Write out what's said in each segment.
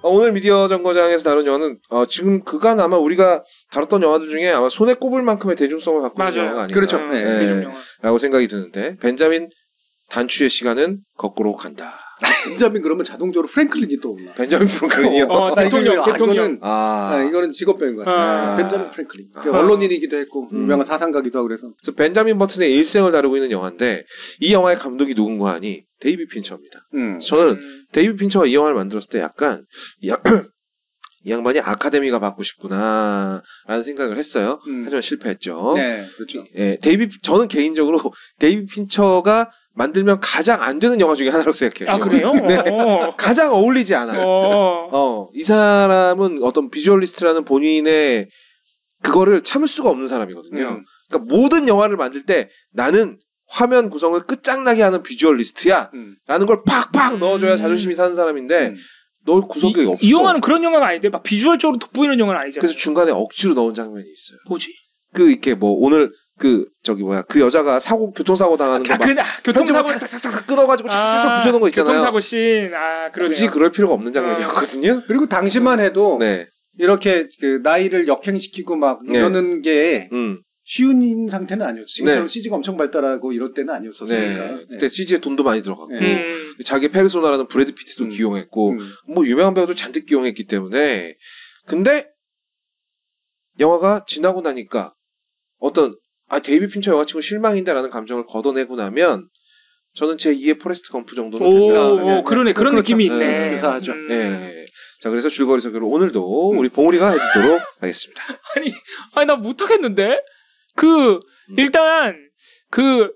오늘 미디어 정거장에서 다룬 영화는 지금 그간 아마 우리가 다뤘던 영화들 중에 아마 손에 꼽을 만큼의 대중성을 갖고 있는 영화가 아닌가. 그렇죠. 대중영화. 라고 생각이 드는데 벤자민 단추의 시간은 거꾸로 간다. 벤자민 그러면 자동적으로 프랭클린이 떠올라. 벤자민 프랭클린이요? 대통령. 이거는 직업병인 것 같아요. 벤자민 프랭클린. 언론인이기도 했고 유명한 사상가기도 하고 그래서. 벤자민 버튼의 일생을 다루고 있는 영화인데 이 영화의 감독이 누군가 하니 데이비드 핀처입니다. 저는 데이비드 핀처가 이 영화를 만들었을 때 약간 이 양반이 아카데미가 받고 싶구나 라는 생각을 했어요. 하지만 실패했죠. 네, 그렇죠. 예, 저는 개인적으로 데이비드 핀처가 만들면 가장 안 되는 영화 중에 하나라고 생각해요. 아, 그래요? 네. 가장 어울리지 않아요. 이 사람은 어떤 비주얼리스트라는 본인의 그거를 참을 수가 없는 사람이거든요. 그러니까 모든 영화를 만들 때 나는 화면 구성을 끝장나게 하는 비주얼리스트야 라는 걸 팍팍 넣어줘야 자존심이 사는 사람인데 널 구성력이 없어. 이 영화는 그런 영화가 아닌데 막 비주얼적으로 돋보이는 영화는 아니잖아요. 그래서 중간에 억지로 넣은 장면이 있어요. 뭐지? 이렇게 뭐 오늘 그 여자가 교통사고 당하는 거 막 교통사고 탁탁탁탁 끊어가지고 착착착 붙여놓은 거 있잖아요. 교통사고 씬. 그러네요. 굳이 그럴 필요가 없는 장면이었거든요. 그리고 당시만 해도 이렇게 그 나이를 역행시키고 막 이러는 게 쉬운 상태는 아니었죠. 지금처럼 CG가 엄청 발달하고 이럴 때는 아니었었으니까. 그때 CG에 돈도 많이 들어갔고 자기 페르소나라는 브래드 피트도 기용했고 뭐 유명한 배우도 잔뜩 기용했기 때문에 근데 영화가 지나고 나니까 어떤 데이비드 핀처 영화 치고 실망인데라는 감정을 걷어내고 나면 저는 제 2의 포레스트 검프 정도는 된다고 생각해요. 그러네. 그런 느낌이 있네. 유사하죠. 자, 그래서 줄거리 소개를 오늘도 우리 봉우리가 해주도록 하겠습니다. 아니 나 못하겠는데? 일단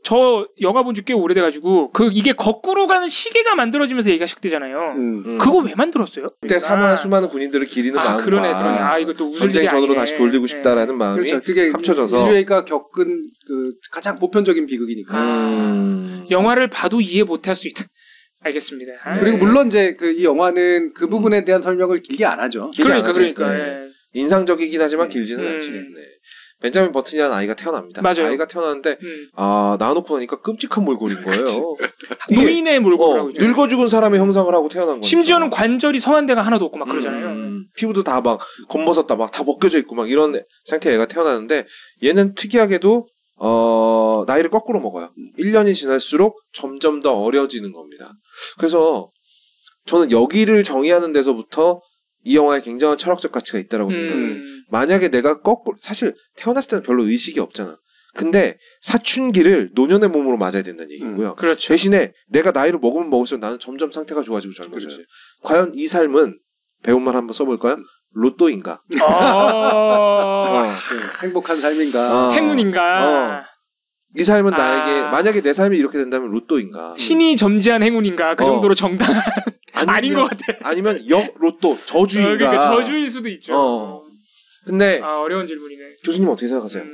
저 영화 본 지 꽤 오래돼가지고 이게 거꾸로 가는 시계가 만들어지면서 얘기가 시작되잖아요. 그거 왜 만들었어요? 그때 사망한 수많은 군인들을 기리는 마음과 그러네. 이것도 전쟁 전으로 다시 돌리고 싶다라는 마음이 그렇죠. 그게 합쳐져서 인류가 겪은 가장 보편적인 비극이니까 영화를 봐도 이해 못할 수 있다. 알겠습니다. 그리고 물론 이제 이 영화는 그 부분에 대한 설명을 길게 안 하죠. 그러니까. 인상적이긴 하지만 길지는 않지. 벤자민 버튼이라는 아이가 태어납니다. 맞아요. 아이가 태어났는데 낳아놓고 나니까 끔찍한 몰골인 거예요. 노인의 몰골이라고 있죠. 늙어 죽은 사람의 형상을 하고 태어난 거예요. 심지어는 관절이 성한 데가 하나도 없고 막 그러잖아요. 피부도 다 막 검벗었다 막 다 벗겨져 있고 막 이런 상태의 애가 태어나는데 얘는 특이하게도 나이를 거꾸로 먹어요. 1년이 지날수록 점점 더 어려지는 겁니다. 그래서 저는 여기를 정의하는 데서부터 이 영화에 굉장한 철학적 가치가 있다라고 생각해요. 만약에 내가 사실 태어났을 때는 별로 의식이 없잖아. 근데 사춘기를 노년의 몸으로 맞아야 된다는 얘기고요. 그렇죠. 대신에 내가 나이를 먹으면 먹을수록 나는 점점 상태가 좋아지고 젊어져요. 과연 이 삶은 배움말 한번 써볼까요? 로또인가? 행복한 삶인가? 행운인가? 이 삶은 나에게 만약에 내 삶이 이렇게 된다면 로또인가? 신이 점지한 행운인가? 그 정도로 정당한 아닌 것 같아. 아니면 로또 저주인가? 그러니까 저주일 수도 있죠. 근데 어려운 질문이네. 교수님 어떻게 생각하세요?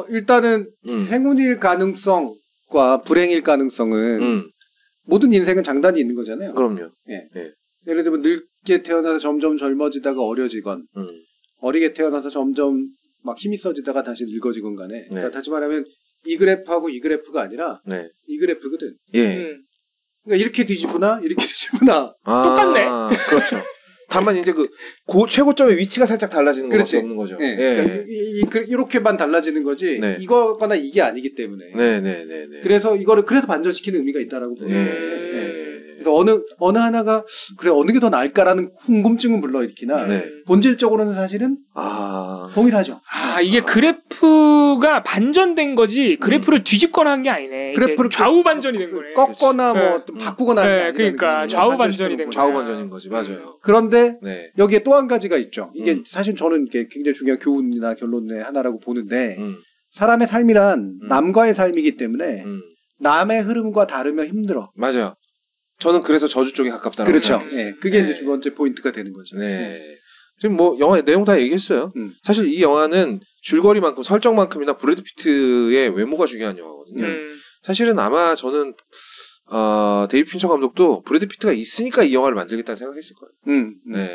일단은 행운일 가능성과 불행일 가능성은 모든 인생은 장단이 있는 거잖아요. 그럼요. 예를 들면 늙게 태어나서 점점 젊어지다가 어려지건 어리게 태어나서 점점 막 힘이 써지다가 다시 늙어지건 간에 그러니까 다시 말하면 이 그래프하고 이 그래프가 아니라 이 그래프거든. 그러니까 이렇게 뒤집으나 이렇게 뒤집으나 똑같네. 그렇죠. 다만 이제 최고점의 위치가 살짝 달라지는 것밖에 없는 거죠. 그러니까 이렇게만 달라지는 거지 이거거나 이게 아니기 때문에. 그래서 이거를 반전시키는 의미가 있다라고 보는 거예요. 그래서 어느 하나가 어느 게 더 나을까라는 궁금증은 불러일으키나 본질적으로는 사실은 동일하죠. 이게 그래프가 반전된 거지 그래프를 뒤집거나 한 게 아니네. 그래프를 좌우 반전이 된 거네. 꺾거나 뭐 바꾸거나 그러니까 좌우 반전이 된 거야. 좌우 반전인 거지. 맞아요. 그런데 여기에 또 한 가지가 있죠. 이게 사실 저는 이게 굉장히 중요한 교훈이나 결론의 하나라고 보는데 사람의 삶이란 남과의 삶이기 때문에 남의 흐름과 다르면 힘들어. 맞아요. 저는 그래서 저주 쪽에 가깝다고 생각했어요. 그게 이제 두 번째 포인트가 되는 거죠. 지금 뭐 영화 내용 다 얘기했어요. 사실 이 영화는 줄거리만큼 설정만큼이나 브래드 피트의 외모가 중요한 영화거든요. 사실은 아마 저는 데이비드 핀처 감독도 브래드 피트가 있으니까 이 영화를 만들겠다는 생각했을 거예요.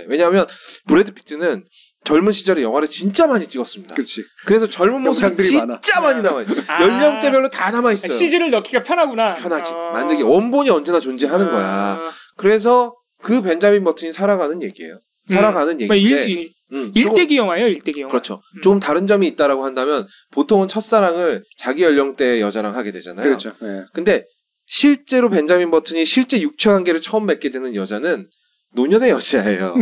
왜냐하면 브래드 피트는 젊은 시절에 영화를 진짜 많이 찍었습니다. 그렇지. 그래서 젊은 모습이 진짜 많이 남아요. 연령대별로 다 남아있어요. CG를 넣기가 편하구나. 편하지. 만들기 원본이 언제나 존재하는 거야. 그래서 그 벤자민 버튼이 살아가는 얘기예요. 살아가는 얘기인데 일대기 영화예요. 일대기 영화. 그렇죠. 조금 다른 점이 있다라고 한다면 보통은 첫사랑을 자기 연령대의 여자랑 하게 되잖아요. 그렇죠. 네. 근데 실제로 벤자민 버튼이 실제 육체 관계를 처음 맺게 되는 여자는 노년의 여자예요.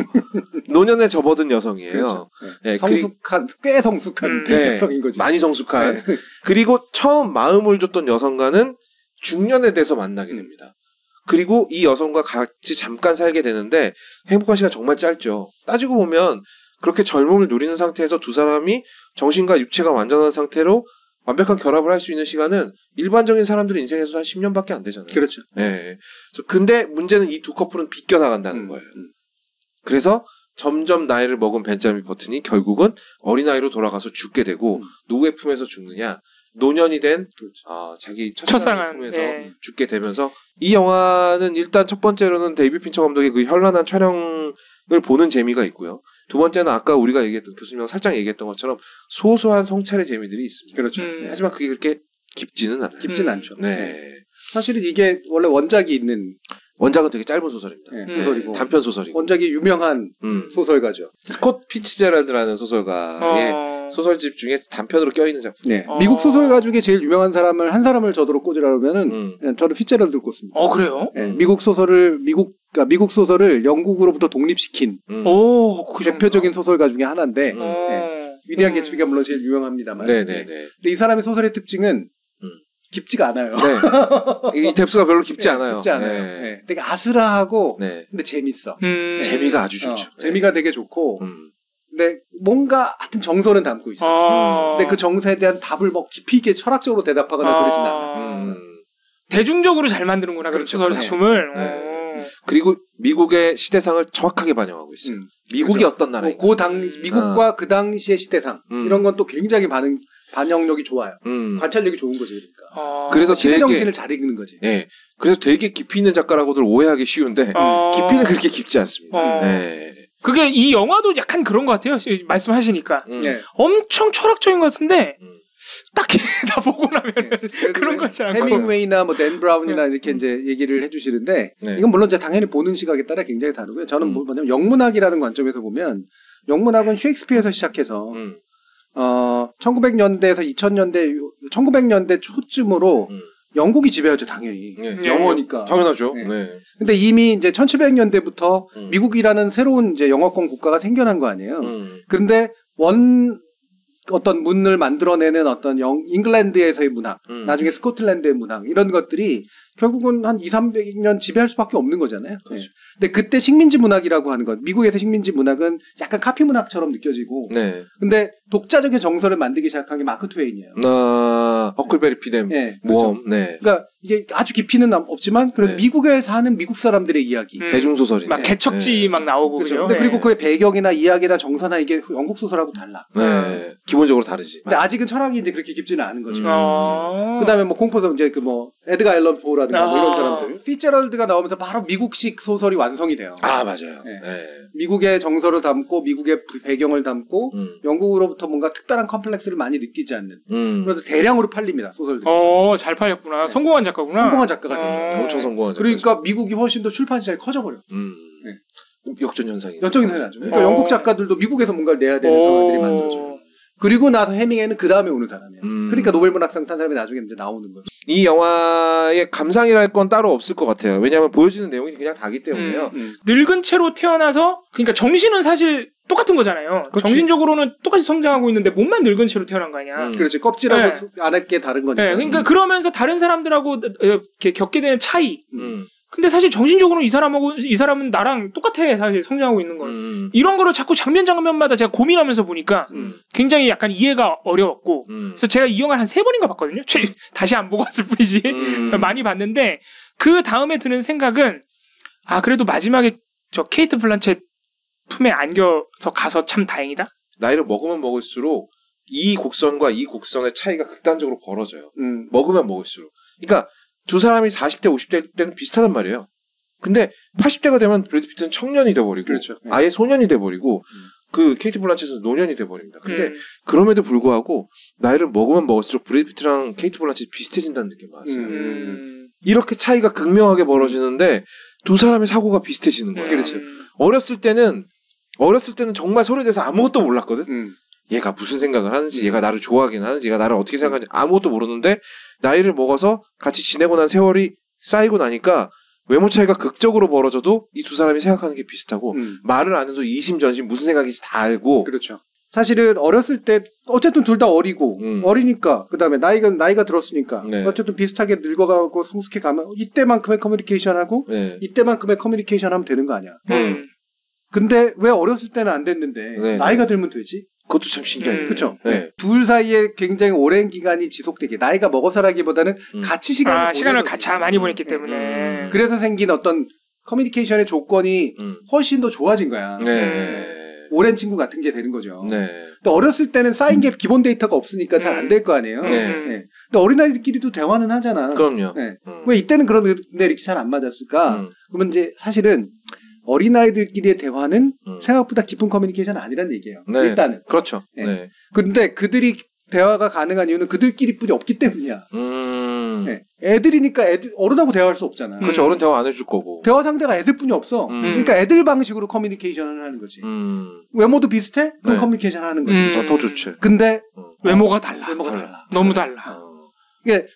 노년에 접어든 여성이에요. 그렇죠. 네. 성숙한, 꽤 성숙한 여성인 거지. 많이 성숙한. 그리고 처음 마음을 줬던 여성과는 중년에 돼서 만나게 됩니다. 그리고 이 여성과 같이 잠깐 살게 되는데 행복한 시간 정말 짧죠. 따지고 보면 그렇게 젊음을 누리는 상태에서 두 사람이 정신과 육체가 완전한 상태로 완벽한 결합을 할 수 있는 시간은 일반적인 사람들의 인생에서 한 10년밖에 안 되잖아요. 그렇죠. 네. 근데 문제는 이 두 커플은 비껴나간다는 거예요. 그래서 점점 나이를 먹은 벤자민 버튼이 결국은 어린아이로 돌아가서 죽게 되고 누구의 품에서 죽느냐. 노년이 된 자기 첫사랑의 품에서 죽게 되면서 이 영화는 일단 첫 번째로는 데이비드 핀처 감독의 그 현란한 촬영을 보는 재미가 있고요. 두 번째는 아까 우리가 얘기했던 교수님과 살짝 얘기했던 것처럼 소소한 성찰의 재미들이 있습니다. 그렇죠. 하지만 그게 그렇게 깊지는 않아요. 깊지는 않죠. 네. 사실은 이게 원래 원작이 있는 원작은 되게 짧은 소설입니다. 네, 소설이고 단편 소설이고 원작이 유명한 소설가죠. 스콧 피츠제럴드라는 소설가의 소설집 중에 단편으로 껴있는 작품. 네. 미국 소설가 중에 제일 유명한 사람을 한 사람을 저도록 꽂으라면은 저는 피츠제럴드를 꼽습니다. 그래요? 네, 미국 소설을 영국으로부터 독립시킨 그 대표적인 소설가 중에 하나인데 위대한 개츠비가 물론 제일 유명합니다만. 네네네. 근데 이 사람의 소설의 특징은 깊지가 않아요. 네. 이 뎁스가 별로 깊지 않아요. 깊지 않아요. 네. 되게 아슬아하고 근데 재밌어. 재미가 아주 좋죠. 재미가 되게 좋고 근데 뭔가 하여튼 정서는 담고 있어요. 근데 그 정서에 대한 답을 뭐 깊이 있게 철학적으로 대답하거나 그러진 않아요. 대중적으로 잘 만드는구나. 그렇죠. 소설 작품을. 그리고 미국의 시대상을 정확하게 반영하고 있어요. 미국이 그렇죠. 어떤 나라인가. 미국과 그 당시의 시대상 이런 건 또 굉장히 반영력이 좋아요. 관찰력이 좋은 거지 그러니까. 그래서 시대 정신을 잘 읽는 거지. 네. 그래서 되게 깊이 있는 작가라고들 오해하기 쉬운데 깊이는 그렇게 깊지 않습니다. 네. 그게 이 영화도 약간 그런 것 같아요. 말씀하시니까 엄청 철학적인 것 같은데 딱히 다 보고 나면 그런 거지 않고 해밍웨이나 뭐 댄 브라운이나 이렇게 이제 얘기를 해주시는데 이건 물론 이제 당연히 보는 시각에 따라 굉장히 다르고요. 저는 뭐냐면 영문학이라는 관점에서 보면 영문학은 셰익스피어에서 시작해서 1900년대에서 2000년대 1900년대 초쯤으로 영국이 지배하죠, 당연히. 영어니까. 당연하죠. 네. 근데 이미 이제 1700년대부터 미국이라는 새로운 이제 영어권 국가가 생겨난 거 아니에요. 그런데 어떤 문을 만들어내는 어떤 잉글랜드에서의 문학, 나중에 스코틀랜드의 문학, 이런 것들이 결국은 한 200~300년 지배할 수밖에 없는 거잖아요. 그렇죠. 네. 근데 그때 식민지 문학이라고 하는 것, 미국에서 식민지 문학은 약간 카피 문학처럼 느껴지고, 근데 독자적인 정서를 만들기 시작한 게 마크 트웨인이에요. 허클베리 피뎀, 모험. 그렇죠. 그러니까 이게 아주 깊이는 없지만, 그래도 미국에 사는 미국 사람들의 이야기. 대중소설인데. 막 개척지 막 나오고. 그렇죠. 근데 그리고 그의 배경이나 이야기나 정서나 이게 영국 소설하고 달라. 기본적으로 다르지. 근데 아직은 철학이 이제 그렇게 깊지는 않은 거죠. 그 다음에 뭐 공포서 이제 에드가 앨런 포라든가 뭐 이런 사람들. 피츠제럴드가 나오면서 바로 미국식 소설이 완성이 돼요. 맞아요. 미국의 정서를 담고 미국의 배경을 담고 영국으로부터 뭔가 특별한 컴플렉스를 많이 느끼지 않는. 그래서 대량으로 팔립니다, 소설들이. 잘 팔렸구나. 성공한 작가구나. 성공한 작가가 되죠. 엄청 성공한 작가. 그러니까 미국이 훨씬 더 출판 시장이 커져버려. 역전 현상이. 역전 현상이 나죠. 그러니까 영국 작가들도 미국에서 뭔가를 내야 되는 상황들이 만들어져요. 그리고 나서 해밍웨이는 그 다음에 오는 사람이에요. 그러니까 노벨문학상 탄 사람이 나중에 이제 나오는 거죠. 이 영화의 감상이랄 건 따로 없을 것 같아요. 왜냐하면 보여지는 내용이 그냥 다기 때문에요. 늙은 채로 태어나서 그러니까 정신은 사실 똑같은 거잖아요. 그렇지. 정신적으로는 똑같이 성장하고 있는데 몸만 늙은 채로 태어난 거 아니야. 그렇지. 껍질하고 안에 다른 거니까. 그러니까 그러면서 다른 사람들하고 이렇게 겪게 되는 차이. 근데 사실 정신적으로는 이 사람은 나랑 똑같아. 사실 성장하고 있는 건. 이런 거를 자꾸 장면마다 제가 고민하면서 보니까 굉장히 약간 이해가 어려웠고. 그래서 제가 이 영화를 한 3번인가 봤거든요. 다시 안 보고 왔을 뿐이지. 많이 봤는데 그 다음에 드는 생각은 그래도 마지막에 저 케이트 블란쳇 품에 안겨서 가서 참 다행이다. 나이를 먹으면 먹을수록 이 곡선과 이 곡선의 차이가 극단적으로 벌어져요. 먹으면 먹을수록. 그러니까 두 사람이 40대, 50대 때는 비슷하단 말이에요. 근데 80대가 되면 브래드 피트는 청년이 돼버리고 그렇죠. 아예 소년이 돼버리고 그 케이트 블란쳇은 노년이 돼버립니다. 근데 그럼에도 불구하고 나이를 먹으면 먹을수록 브래드 피트랑 케이트 블란쳇이 비슷해진다는 느낌 받았어요. 이렇게 차이가 극명하게 벌어지는데 두 사람의 사고가 비슷해지는 거예요. 그렇죠. 어렸을 때는 정말 서로에 대해서 아무것도 몰랐거든. 얘가 무슨 생각을 하는지, 얘가 나를 좋아하긴 하는지, 얘가 나를 어떻게 생각하는지 아무것도 모르는데 나이를 먹어서 같이 지내고 난 세월이 쌓이고 나니까 외모 차이가 극적으로 벌어져도 이 두 사람이 생각하는 게 비슷하고 말을 안 해도 이심전심 무슨 생각인지 다 알고. 그렇죠. 사실은 어렸을 때 어쨌든 둘 다 어리고 어리니까 그다음에 나이가 들었으니까 네. 어쨌든 비슷하게 늙어가고 성숙해 가면 이때만큼의 커뮤니케이션하고 네. 이때만큼의 커뮤니케이션 하면 되는 거 아니야. 근데 왜 어렸을 때는 안 됐는데 네. 나이가 들면 되지? 그것도 참 신기해요. 그렇죠. 네. 둘 사이에 굉장히 오랜 기간이 지속되게 나이가 먹어서라기보다는 같이 시간을 같이 많이 보냈기 때문에 그래서 생긴 어떤 커뮤니케이션의 조건이 훨씬 더 좋아진 거야. 오랜 친구 같은 게 되는 거죠. 네. 근데 어렸을 때는 쌓인 게 기본 데이터가 없으니까 잘 안 될 거 아니에요. 네. 근데 어린아이들끼리도 대화는 하잖아. 그럼요. 네. 왜 이때는 그런데 이렇게 잘 안 맞았을까? 그러면 이제 사실은 어린아이들끼리의 대화는 생각보다 깊은 커뮤니케이션 아니란 얘기예요. 네. 일단은. 그렇죠. 네. 네. 근데 그들이 대화가 가능한 이유는 그들끼리뿐이 없기 때문이야. 네. 애들이니까 어른하고 대화할 수 없잖아. 그렇죠. 어른 대화 안 해줄 거고. 대화 상대가 애들뿐이 없어. 그러니까 애들 방식으로 커뮤니케이션을 하는 거지. 외모도 비슷해? 그럼 네. 커뮤니케이션 하는 거지. 더 좋지. 근데 외모가 달라. 너무 달라. 이게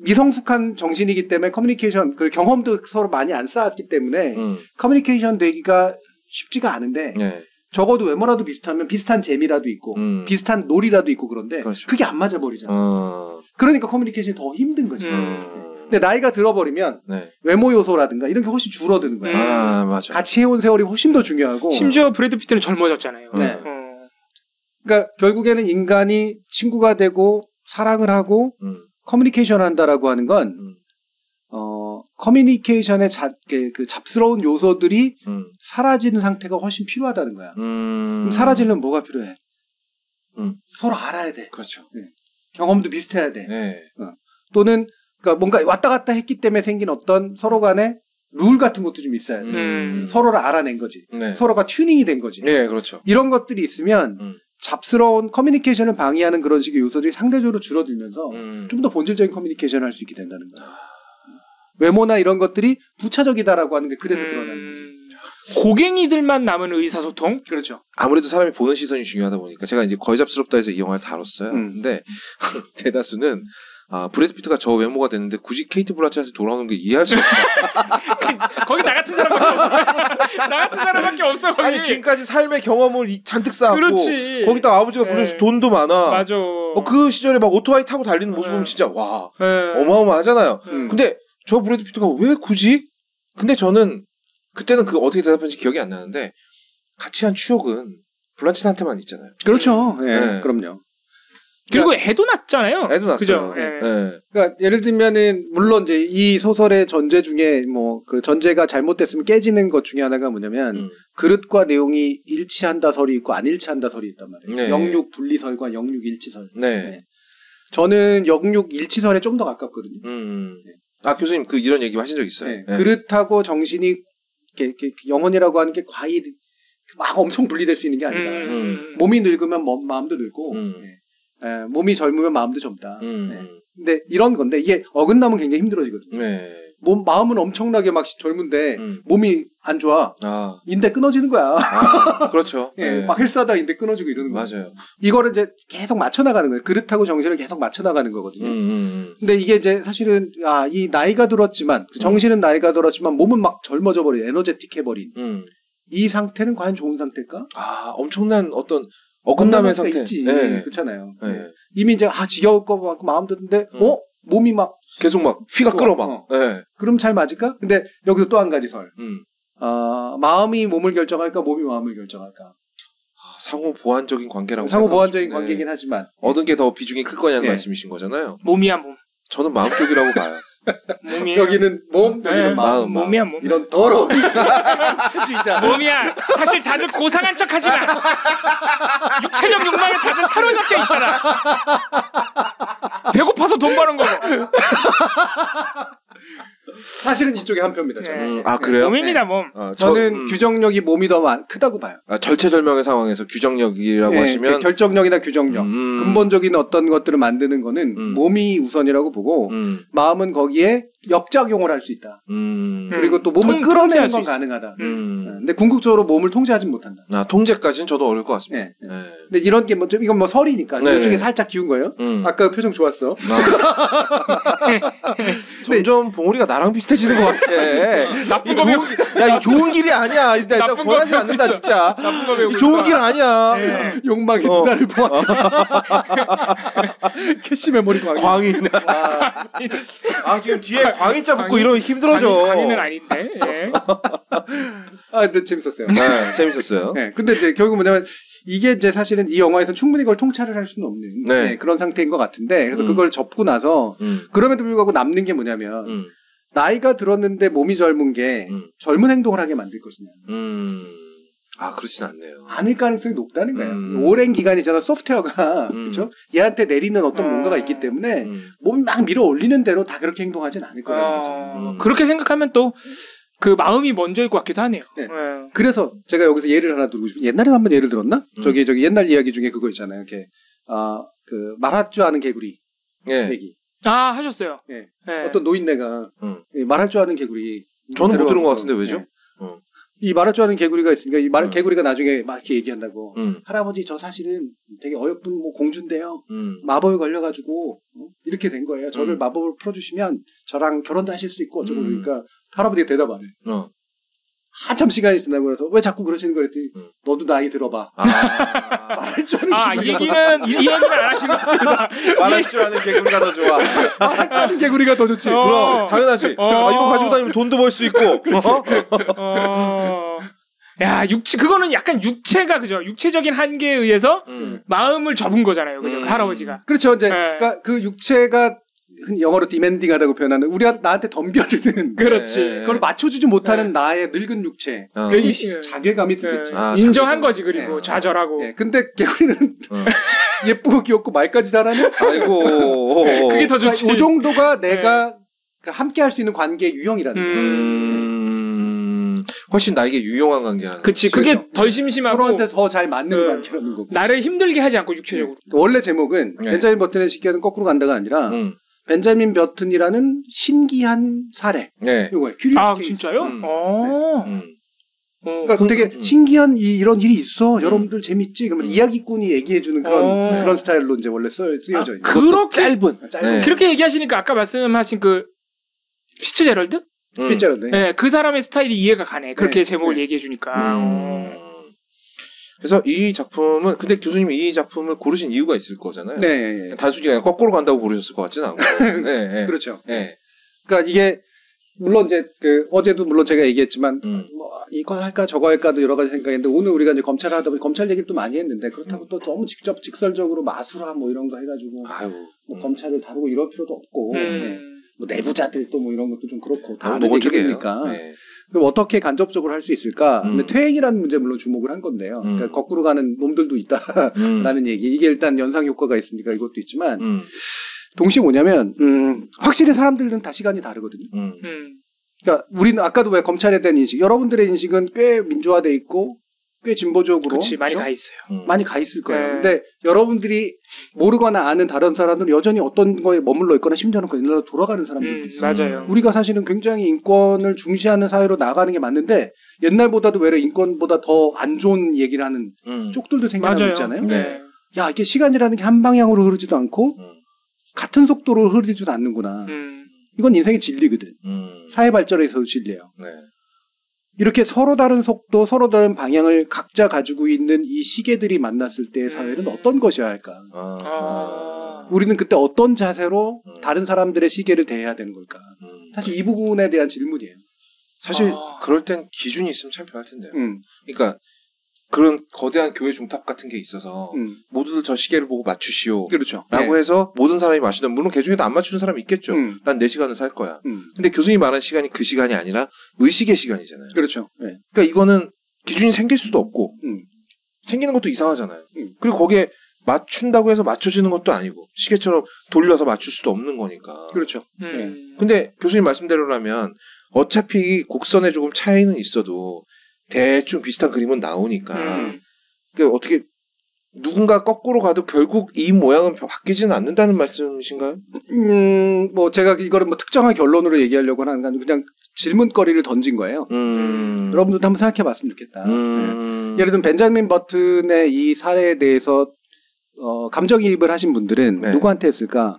미성숙한 정신이기 때문에 커뮤니케이션 그 경험도 서로 많이 안 쌓았기 때문에 커뮤니케이션 되기가 쉽지가 않은데 네. 적어도 외모라도 비슷하면 비슷한 재미라도 있고 비슷한 놀이라도 있고 그런데 그렇죠. 그게 안 맞아버리잖아. 그러니까 커뮤니케이션이 더 힘든 거지. 근데 나이가 들어버리면 네. 외모 요소라든가 이런 게 훨씬 줄어드는 거야. 맞아. 같이 해온 세월이 훨씬 더 중요하고 심지어 브래드 피트는 젊어졌잖아요. 네. 그러니까 결국에는 인간이 친구가 되고 사랑을 하고 커뮤니케이션 한다라고 하는 건 커뮤니케이션의 그 잡스러운 요소들이 사라지는 상태가 훨씬 필요하다는 거야. 그럼 사라지려면 뭐가 필요해? 서로 알아야 돼. 그렇죠. 네. 경험도 비슷해야 돼. 네. 또는 그러니까 뭔가 왔다 갔다 했기 때문에 생긴 어떤 서로 간의 룰 같은 것도 좀 있어야 돼. 서로를 알아낸 거지. 네. 서로가 튜닝이 된 거지. 네, 그렇죠. 이런 것들이 있으면 잡스러운 커뮤니케이션을 방해하는 그런 식의 요소들이 상대적으로 줄어들면서 좀 더 본질적인 커뮤니케이션을 할 수 있게 된다는 거야. 외모나 이런 것들이 부차적이다라고 하는 게 그래서 드러나는 거지. 고갱이들만 남은 의사소통? 그렇죠. 아무래도 사람이 보는 시선이 중요하다 보니까 제가 이제 거의 잡스럽다 해서 이 영화를 다뤘어요. 근데 대다수는 브래드 피트가 저 외모가 됐는데 굳이 케이트 블란쳇한테 돌아오는 게 이해할 수 없다. 거기 나 같은 사람밖에 없어. 거기. 아니 지금까지 삶의 경험을 잔뜩 쌓았고 그렇지. 거기다 아버지가 물려서 돈도 많아. 맞아. 그 시절에 막 오토바이 타고 달리는 모습 보면 진짜 와 어마어마하잖아요. 근데 저 브래드 피트가 왜 굳이? 근데 저는 그때는 그 어떻게 대답했는지 기억이 안 나는데 같이 한 추억은 블란쳇한테만 있잖아요. 그렇죠. 네. 그럼요. 그리고 애도 낳잖아요. 애도 낳았어요. 그죠? 네. 그러니까 예를 들면은 물론 이제 이 소설의 전제 중에 뭐 그 전제가 잘못됐으면 깨지는 것 중에 하나가 뭐냐면 그릇과 내용이 일치한다 설이 있고 안 일치한다 설이 있단 말이에요. 네. 영육 분리설과 영육 일치설. 네. 네. 저는 영육 일치설에 좀 더 가깝거든요. 네. 교수님 이런 얘기 하신 적 있어요. 네. 네. 그릇하고 정신이 이렇게 영혼이라고 하는 게 과히 막 엄청 분리될 수 있는 게 아니다. 몸이 늙으면 마음도 늙고. 네. 몸이 젊으면 마음도 젊다. 네. 근데 이런 건데 이게 어긋나면 굉장히 힘들어지거든요. 네. 마음은 엄청나게 막 젊은데 몸이 안 좋아. 인대 끊어지는 거야. 그렇죠. 네. 네. 막 헬스하다 인대 끊어지고 이러는 거야. 맞아요. 이거를 이제 계속 맞춰나가는 거예요. 그릇하고 정신을 계속 맞춰나가는 거거든요. 근데 이게 이제 사실은 이 나이가 들었지만 정신은 나이가 들었지만 몸은 막 젊어져 버린 에너제틱해버린 이 상태는 과연 좋은 상태일까? 엄청난 어떤 어긋남의 상태. 있지. 네. 그렇잖아요. 네. 이미 이제 지겨울 거 같고 마음도 드는데 몸이 막 계속 막 피가 끓어 막. 네. 그럼 잘 맞을까? 근데 여기서 또 한 가지 설. 마음이 몸을 결정할까? 몸이 마음을 결정할까? 상호 보완적인 관계라고. 상호 보완적인 관계긴 하지만 얻은 게 더 비중이 클 거냐는 말씀이신 거잖아요. 몸이야 몸. 저는 마음 쪽이라고 봐요. 여기는 몸, 여기는 마음. 몸이야 몸. 이런 더러운 체주의자. 몸이야. 사실 다들 고상한 척하지 마. 육체적 욕망에 다들 사로잡혀 있잖아. 배고파서 돈 버는 거고. 사실은 이쪽에 한 표입니다. 저는. 아 그래요? 몸입니다 몸. 저는 규정력이 몸이 더 크다고 봐요. 절체절명의 상황에서 규정력이라고 하시면 결정력이나 규정력, 근본적인 어떤 것들을 만드는 거는 몸이 우선이라고 보고 마음은 거기에 역작용을 할 수 있다. 그리고 또 몸을 끌어내는 건 가능하다. 근데 궁극적으로 몸을 통제하진 못한다. 통제까지는 저도 어려울 것 같습니다. 근데 이런 게 좀 이건 설이니까 이쪽에 살짝 기운 거예요. 아까 표정 좋았어. 점점 봉우리가 나랑 비슷해지는 것 같아. 나쁜 거 배우고 야, 이 좋은 길이 아니야. 나 권하지 않는다 진짜. 나쁜 거 배우고 좋은 길 아니야. 욕망이 누나를 보았다. 캐시 메모리 광인. 지금 뒤에 광인자 붙고 이러면 힘들어져. 광인은 아닌데. 근데 재밌었어요. 네, 재밌었어요. 근데 이제 결국 뭐냐면 이게 이제 사실은 이 영화에서는 충분히 그걸 통찰을 할 수는 없는 그런 상태인 것 같은데 그래서 그걸 접고 나서 그럼에도 불구하고 남는 게 뭐냐면 나이가 들었는데 몸이 젊은 게 젊은 행동을 하게 만들 것이냐. 그렇진 않네요. 아닐 가능성이 높다는 거예요. 오랜 기간이잖아, 소프트웨어가. 그렇죠? 얘한테 내리는 어떤 뭔가가 있기 때문에 몸이 막 밀어 올리는 대로 다 그렇게 행동하진 않을 거라는 거죠. 그렇게 생각하면 또 그 마음이 먼저일 것 같기도 하네요. 그래서 제가 여기서 예를 하나 들고 싶어요. 옛날에 한번 예를 들었나? 저기 옛날 이야기 중에 그거 있잖아요. 이렇게 그 말할 줄 아는 개구리 얘기. 하셨어요. 어떤 노인네가 말할 줄 아는 개구리. 저는 못 들은 것 같은데 왜죠? 이 말할 줄 아는 개구리가 있으니까 이 개구리가 나중에 막 이렇게 얘기한다고. 할아버지 저 사실은 되게 어여쁜 공주인데요. 마법에 걸려가지고 이렇게 된 거예요. 저를 마법을 풀어주시면 저랑 결혼도 하실 수 있고 어쩌고 그러니까 할아버지가 대답 안 해. 한참 시간이 지나고 나서 왜 자꾸 그러시는 거 그랬더니 너도 나이 들어봐. 말할 줄 아는 이 얘기는 안 하신 것 같습니다. 말할 줄 아는 개구리가 더 좋아. 말할 줄 아는 개구리가 더 좋지. 그럼 당연하지. 이거 가지고 다니면 돈도 벌 수 있고. 야, 그거는 약간 육체가 그죠? 육체적인 한계에 의해서 마음을 접은 거잖아요, 그죠? 그 할아버지가. 그렇죠. 이제 그러니까 그 육체가 영어로 디맨딩하다고 표현하는 우리가 나한테 덤벼드는 그렇지. 그걸 맞춰주지 못하는 나의 늙은 육체 자괴감이 들겠지. 인정한 거지. 그리고 좌절하고. 근데 개구리는 예쁘고 귀엽고 말까지 잘하는. 아이고. 그게 더 좋지. 이 정도가 내가 함께 할 수 있는 관계의 유형이라는 거예요. 훨씬 나에게 유용한 관계라는. 그치. 그게 덜 심심하고 서로한테 더 잘 맞는 관계라는 거고. 나를 힘들게 하지 않고 육체적으로. 원래 제목은 벤자민 버튼의 시계는 거꾸로 간다가 아니라 벤자민 버튼이라는 신기한 사례. 이거예요. 진짜요? 그러니까 되게 신기한 이런 일이 있어. 여러분들 재밌지? 그러면 이야기꾼이 얘기해주는 그런 스타일로 이제 원래 쓰여져 있는. 그렇게 짧은. 그렇게 얘기하시니까 아까 말씀하신 그 피츠제럴드? 피츠제럴드. 네, 그 사람의 스타일이 이해가 가네. 그렇게 제목을 얘기해주니까. 그래서 이 작품은 근데 교수님이 이 작품을 고르신 이유가 있을 거잖아요. 네. 단순히 그냥 거꾸로 간다고 고르셨을 것 같지는 않고. 그렇죠. 그러니까 이게 물론 이제 어제도 물론 제가 얘기했지만 뭐 이거 할까 저거 할까도 여러 가지 생각했는데 오늘 우리가 이제 검찰을 하다 보니 검찰 얘기를 또 많이 했는데 그렇다고 또 너무 직설적으로 마술화 뭐 이런 거 해가지고 뭐 검찰을 다루고 이럴 필요도 없고 뭐 내부자들 또 뭐 이런 것도 좀 그렇고 다 아는 얘기니까. 그럼 어떻게 간접적으로 할 수 있을까? 근데 퇴행이라는 문제에 물론 주목을 한 건데요. 그러니까 거꾸로 가는 놈들도 있다라는 얘기. 이게 일단 연상 효과가 있으니까 이것도 있지만 동시에 뭐냐면 확실히 사람들은 다 시간이 다르거든요. 그러니까 우리는 아까도 왜 검찰에 대한 인식, 여러분들의 인식은 꽤 민주화돼 있고 꽤 진보적으로 많이 가 있어요. 많이 가 있을 거예요. 근데 여러분들이 모르거나 아는 다른 사람들은 여전히 어떤 거에 머물러 있거나 심지어는 그 옛날로 돌아가는 사람들도 있어요. 맞아요. 우리가 사실은 굉장히 인권을 중시하는 사회로 나가는 게 맞는데 옛날보다도 외려 인권보다 더 안 좋은 얘기를 하는 쪽들도 생겨나고 있잖아요. 야, 이게 시간이라는 게 한 방향으로 흐르지도 않고 같은 속도로 흐르지도 않는구나. 이건 인생의 진리거든. 사회 발전에서도 진리예요. 이렇게 서로 다른 속도, 서로 다른 방향을 각자 가지고 있는 이 시계들이 만났을 때의 사회는 어떤 것이어야 할까? 우리는 그때 어떤 자세로 다른 사람들의 시계를 대해야 되는 걸까? 사실 이 부분에 대한 질문이에요. 사실 그럴 땐 기준이 있으면 참 편할 텐데요. 그러니까 그런 거대한 교회 중탑 같은 게 있어서 모두들 저 시계를 보고 맞추시오. 그렇죠. 라고 해서 모든 사람이 마시던 물론 그중에도 안 맞추는 사람이 있겠죠. 난 내 시간을 살 거야. 근데 교수님이 말한 시간이 그 시간이 아니라 의식의 시간이잖아요. 그렇죠. 그러니까 이거는 기준이 생길 수도 없고 생기는 것도 이상하잖아요. 그리고 거기에 맞춘다고 해서 맞춰지는 것도 아니고 시계처럼 돌려서 맞출 수도 없는 거니까. 그렇죠. 근데 교수님 말씀대로라면 어차피 곡선에 조금 차이는 있어도 대충 비슷한 그림은 나오니까 그러니까 어떻게 누군가 거꾸로 가도 결국 이 모양은 바뀌지는 않는다는 말씀이신가요? 뭐 제가 이거를 뭐 특정한 결론으로 얘기하려고 하는 건 그냥 질문거리를 던진 거예요. 여러분들도 한번 생각해봤으면 좋겠다. 네. 예를 들면 벤자민 버튼의 이 사례에 대해서 감정이입을 하신 분들은 네. 누구한테 했을까?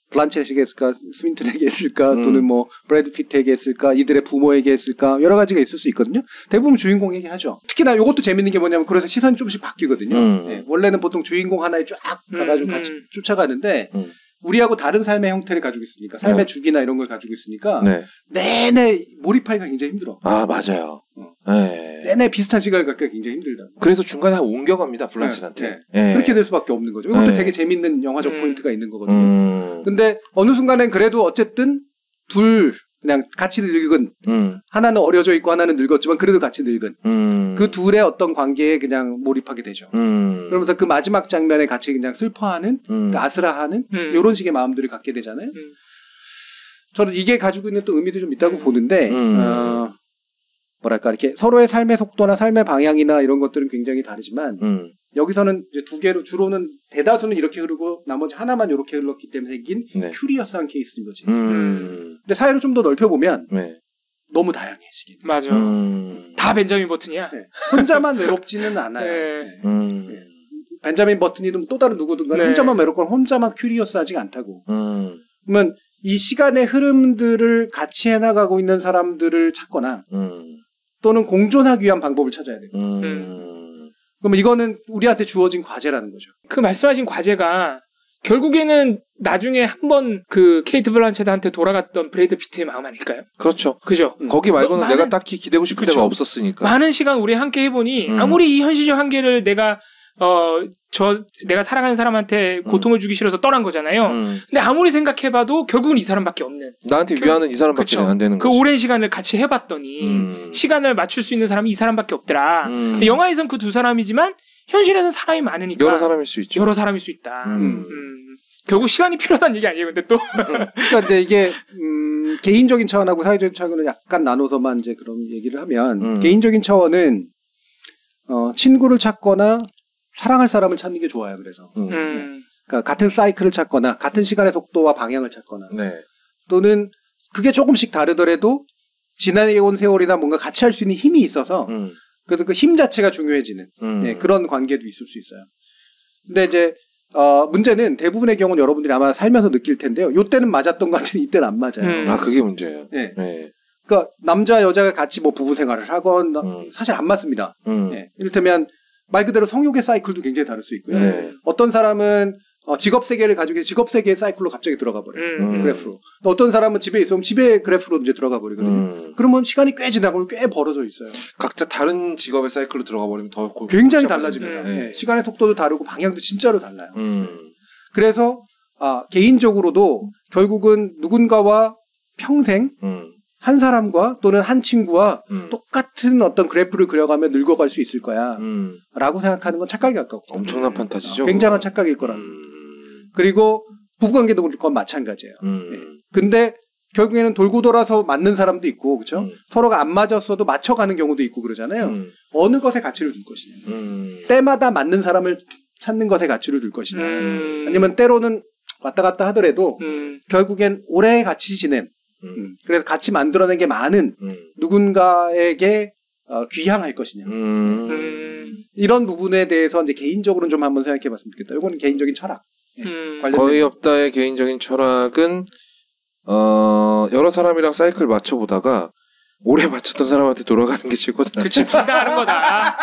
블란쳇에게 했을까? 스윈튼에게 했을까? 또는 뭐 브래드 피트에게 했을까? 이들의 부모에게 했을까? 여러 가지가 있을 수 있거든요. 대부분 주인공에게 하죠. 특히나 이것도 재밌는 게 뭐냐면 그래서 시선이 조금씩 바뀌거든요. 네. 원래는 보통 주인공 하나에 쫙 가가지고 같이 쫓아가는데 우리하고 다른 삶의 형태를 가지고 있으니까 삶의 주기나 이런 걸 가지고 있으니까 네. 내내 몰입하기가 굉장히 힘들어. 아 맞아요. 네. 내내 비슷한 시간을 갖기가 굉장히 힘들다. 그래서 중간에 옮겨갑니다 블란쳇한테. 네. 네. 그렇게 될 수밖에 없는 거죠. 이것도 되게 재밌는 영화적 포인트가 있는 거거든요. 근데 어느 순간엔 그래도 어쨌든 둘 그냥 같이 늙은 하나는 어려져 있고 하나는 늙었지만 그래도 같이 늙은 그 둘의 어떤 관계에 그냥 몰입하게 되죠. 그러면서 그 마지막 장면에 같이 그냥 슬퍼하는 아슬아하는 이런 식의 마음들을 갖게 되잖아요. 저는 이게 가지고 있는 또 의미도 좀 있다고 보는데 뭐랄까 이렇게 서로의 삶의 속도나 삶의 방향이나 이런 것들은 굉장히 다르지만 여기서는 이제 두 개로 주로는 대다수는 이렇게 흐르고 나머지 하나만 이렇게 흘렀기 때문에 생긴 네. 큐리어스한 케이스인 거지. 근데 사회를 좀 더 넓혀보면 네. 너무 다양해 시기는. 맞아. 다 벤자민 버튼이야. 네. 혼자만 외롭지는 않아요. 네. 네. 벤자민 버튼이든 또 다른 누구든 간에 네. 혼자만 외롭거나 혼자만 큐리어스하지가 않다고. 그러면 이 시간의 흐름들을 같이 해나가고 있는 사람들을 찾거나 또는 공존하기 위한 방법을 찾아야 돼요. 그러면 이거는 우리한테 주어진 과제라는 거죠. 그 말씀하신 과제가 결국에는 나중에 한번 그 케이트 블란쳇한테 돌아갔던 브래드 피트의 마음 아닐까요? 그렇죠. 그죠. 거기 말고는 내가 딱히 기대고 싶은 데가 없었으니까. 많은 시간 우리 함께 해보니 아무리 이 현실적 한계를 내가 내가 사랑하는 사람한테 고통을 주기 싫어서 떠난 거잖아요. 근데 아무리 생각해봐도 결국은 이 사람밖에 없는. 나한테 위하는 이 사람밖에 안 되는 거지. 그 오랜 시간을 같이 해봤더니 시간을 맞출 수 있는 사람이 이 사람밖에 없더라. 영화에선 그 두 사람이지만 현실에서는 사람이 많으니까 여러 사람일 수 있죠. 여러 사람일 수 있다. 결국 시간이 필요하다는 얘기 아니에요, 근데 또. 그러니까 근데 이게 개인적인 차원하고 사회적인 차원을 약간 나눠서만 이제 그런 얘기를 하면 개인적인 차원은 친구를 찾거나 사랑할 사람을 찾는 게 좋아요. 그래서 그러니까 같은 사이클을 찾거나 같은 시간의 속도와 방향을 찾거나 네. 또는 그게 조금씩 다르더라도 지나게 온 세월이나 뭔가 같이 할 수 있는 힘이 있어서 그래서 그 힘 자체가 중요해지는 네, 그런 관계도 있을 수 있어요. 근데 이제 문제는 대부분의 경우는 여러분들이 아마 살면서 느낄 텐데요. 요때는 맞았던 것 같은데 이때는 안 맞아요. 아 그게 문제예요. 네. 네. 그러니까 남자 여자가 같이 뭐 부부 생활을 하건 사실 안 맞습니다. 네. 이를테면 말 그대로 성욕의 사이클도 굉장히 다를 수 있고요. 네. 어떤 사람은 직업 세계를 가지고 직업 세계의 사이클로 갑자기 들어가 버려요. 그래프로. 또 어떤 사람은 집에 있으면 집의 그래프로 이제 들어가 버리거든요. 그러면 시간이 꽤 지나고 꽤 벌어져 있어요. 각자 다른 직업의 사이클로 들어가 버리면 더 굉장히 달라집니다. 네. 시간의 속도도 다르고 방향도 진짜로 달라요. 그래서 개인적으로도 결국은 누군가와 평생 한 사람과 또는 한 친구와 똑같은 어떤 그래프를 그려가며 늙어갈 수 있을 거야 라고 생각하는 건 착각이 가깝고 엄청난 판타지죠. 굉장한 착각일 거라는 그리고 부부관계도 그건 마찬가지예요. 네. 근데 결국에는 돌고 돌아서 맞는 사람도 있고 그렇죠? 서로가 안 맞았어도 맞춰가는 경우도 있고 그러잖아요. 어느 것에 가치를 둘 것이냐 때마다 맞는 사람을 찾는 것에 가치를 둘 것이냐 아니면 때로는 왔다 갔다 하더라도 결국엔 오래 같이 지낸 그래서 같이 만들어낸 게 많은 누군가에게 귀향할 것이냐. 이런 부분에 대해서 이제 개인적으로는 좀 한번 생각해 봤으면 좋겠다. 이거는 개인적인 철학. 거의 없다의 개인적인 철학은 여러 사람이랑 사이클 맞춰보다가 오래 맞췄던 사람한테 돌아가는 게 최고다. 그치, 둘 다 하는 거다.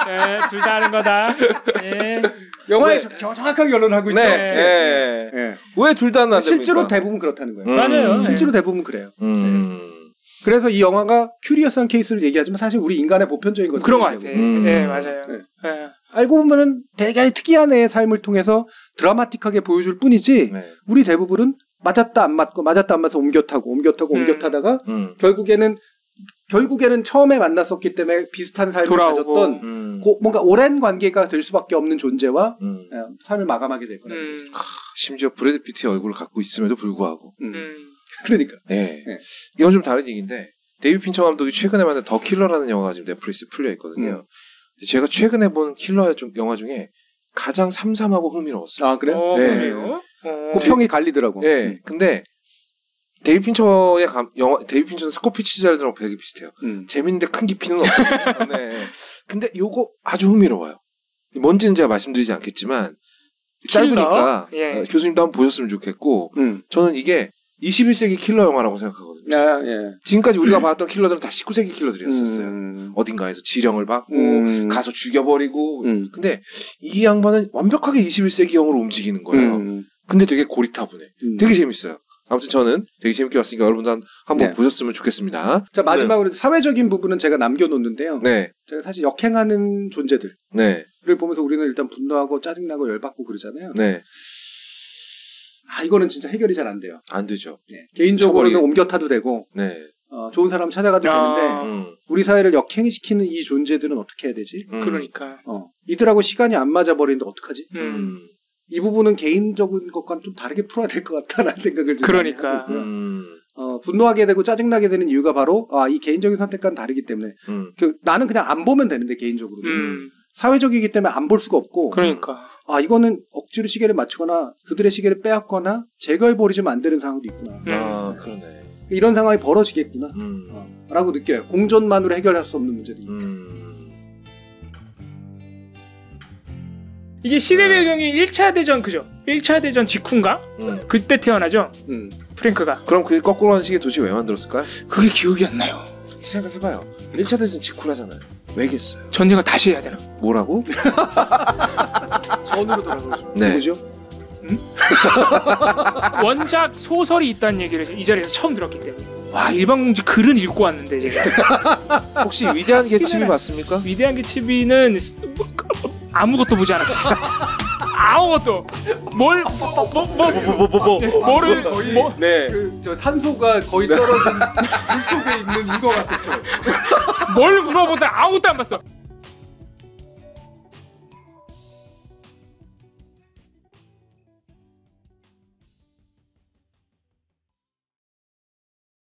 네, 둘 다 하는 거다. 네. 영화에 정확하게 결론하고 있죠. 네. 네. 네. 왜 둘 다는 안 됩니까? 실제로 대부분 그렇다는 거예요. 맞아요. 실제로 대부분 그래요. 네. 그래서 이 영화가 큐리어스한 케이스를 얘기하지만 사실 우리 인간의 보편적인 거죠. 그런 것 같아요. 네, 맞아요. 네. 네. 알고 보면은 되게 특이한 애의 삶을 통해서 드라마틱하게 보여줄 뿐이지 네. 우리 대부분은 맞았다 안 맞고 맞았다 안 맞아서 옮겨 타다가 결국에는 처음에 만났었기 때문에 비슷한 삶을 가졌던 뭔가 오랜 관계가 될 수밖에 없는 존재와 삶을 마감하게 될 거라는 거지. 심지어 브래드 피트의 얼굴을 갖고 있음에도 불구하고. 그러니까. 네. 이건 좀 다른 얘기인데 데이비드 핀처 감독이 최근에 만든 더 킬러라는 영화가 지금 넷플릭스에 풀려 있거든요. 제가 최근에 본 킬러 영화 중에 가장 삼삼하고 흥미로웠어요. 아 그래요? 네. 그래요? 그 평이 갈리더라고. 네. 근데 데이비드 핀처의 데이비드 핀처는 스코피치 잘 들어가고 되게 비슷해요. 재밌는데 큰 깊이는 없어요. 네. 근데 요거 아주 흥미로워요. 뭔지는 제가 말씀드리지 않겠지만 짧으니까 교수님도 한번 보셨으면 좋겠고 저는 이게 21세기 킬러 영화라고 생각하거든요. 지금까지 우리가 봤던 킬러들은 다 19세기 킬러들이었었어요. 어딘가에서 지령을 받고 가서 죽여버리고 근데 이 양반은 완벽하게 21세기형으로 움직이는 거예요. 근데 되게 고리타분해. 되게 재밌어요. 아무튼 저는 되게 재밌게 봤으니까 여러분도 한번 보셨으면 좋겠습니다. 자 마지막으로 사회적인 부분은 제가 남겨놓는데요. 네. 제가 사실 역행하는 존재들을 네. 보면서 우리는 일단 분노하고 짜증나고 열받고 그러잖아요. 네. 이거는 진짜 해결이 잘 안 돼요. 안 되죠. 네. 개인적으로는 옮겨 타도 되고 네. 좋은 사람 찾아가도 되는데 우리 사회를 역행시키는 이 존재들은 어떻게 해야 되지? 그러니까 이들하고 시간이 안 맞아 버리는데 어떡하지? 이 부분은 개인적인 것과는 좀 다르게 풀어야 될 것 같다라는 생각을 좀 그러니까 분노하게 되고 짜증나게 되는 이유가 바로 이 개인적인 선택과는 다르기 때문에 나는 그냥 안 보면 되는데 개인적으로는 사회적이기 때문에 안 볼 수가 없고 그러니까 이거는 억지로 시계를 맞추거나 그들의 시계를 빼앗거나 제거해버리지만 안 되는 상황도 있구나. 그러네. 이런 상황이 벌어지겠구나 라고 느껴요. 공존만으로 해결할 수 없는 문제들이니까. 이게 시대 배경이 1차 대전 그죠? 1차 대전 직후인가? 그때 태어나죠? 프랭크가. 그럼 그게 거꾸로 하는 시계 도대체 왜 만들었을까요? 그게 기억이 안 나요. 생각해봐요. 1차 대전 직후라잖아요. 왜겠어요? 전쟁을 다시 해야 되나? 뭐라고? 전으로 돌아가죠. 네. 누구죠? 원작 소설이 있다는 얘기를 이 자리에서 처음 들었기 때문에 와 일반공주 글은 읽고 왔는데 제가 혹시 위대한 개츠비 봤습니까? 위대한 개츠비는 아무것도 보지 않았어. 아무것도 뭐를 거의 네. 저 산소가 거의 떨어진 물 속에 있는 이거 같았어요. 뭘 물어보다 아무것도 안 봤어.